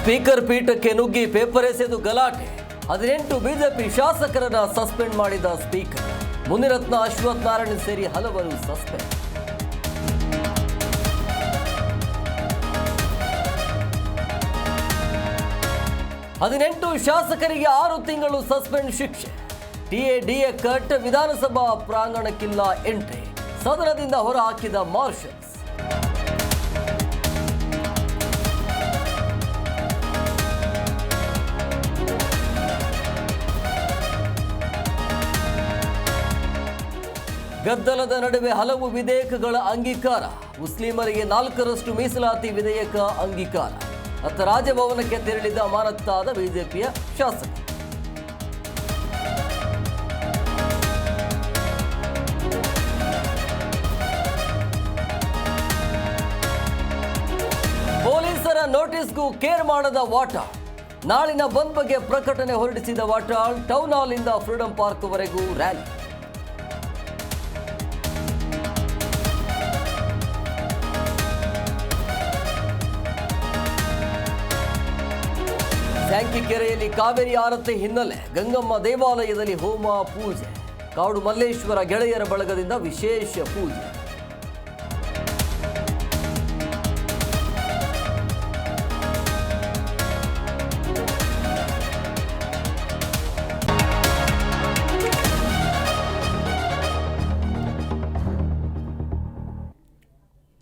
Speaker ಪೀಠಕ್ಕೆ ನುಗ್ಗಿ paper ಎಸೆದು ಗಲಾಟೆ. 18 ಬಿಜೆಪಿ ಶಾಸಕರನ್ನ ಸಸ್ಪೆಂಡ್ ಮಾಡಿದ ಸ್ಪೀಕರ್. ಮುನಿರತ್ನ, ಅಶ್ವಥ್ ನಾರಾಯಣ ಸೇರಿ ಹಲವರು ಸಸ್ಪೆಂಡ್. ಹದಿನೆಂಟು ಶಾಸಕರಿಗೆ 6 ತಿಂಗಳು ಸಸ್ಪೆಂಡ್ ಶಿಕ್ಷೆ. TA DA cut. ವಿಧಾನಸಭಾ ಪ್ರಾಂಗಣಕ್ಕಿಲ್ಲ ಎಂಟ್ರಿ. ಸದನದಿಂದ ಹೊರಹಾಕಿದ ಮಾರ್ಷಲ್ಸ್. ಗದ್ದಲದ ನಡುವೆ ಹಲವು ವಿಧೇಯಕಗಳ ಅಂಗೀಕಾರ. ಮುಸ್ಲಿಮರಿಗೆ 4ರಷ್ಟು ಮೀಸಲಾತಿ ವಿಧೇಯಕ ಅಂಗೀಕಾರ. ಅತ್ತ ರಾಜಭವನಕ್ಕೆ ತೆರಳಿದ ಅಮಾನತ್ತಾದ ಬಿಜೆಪಿಯ ಶಾಸಕ. ಪೊಲೀಸರ ನೋಟಿಸ್ಗೂ ಕೇರ್ ಮಾಡದ ವಾಟಾಳ್. ನಾಳಿನ ಬಂದ್ ಬಗ್ಗೆ ಪ್ರಕಟಣೆ ಹೊರಡಿಸಿದ ವಾಟಾಳ್. ಟೌನ್ ಹಾಲ್ ಇಂದ ಫ್ರೀಡಂ ಪಾರ್ಕ್ ವರೆಗೂ ರ್ಯಾಲಿ. ಸ್ಯಾಂಕಿಕೆರೆಯಲ್ಲಿ ಕಾವೇರಿ ಆರತಿ ಹಿನ್ನೆಲೆ. ಗಂಗಮ್ಮ ದೇವಾಲಯದಲ್ಲಿ ಹೋಮ ಪೂಜೆ. ಕಾಡು ಮಲ್ಲೇಶ್ವರ ಗೆಳೆಯರ ಬಳಗದಿಂದ ವಿಶೇಷ ಪೂಜೆ.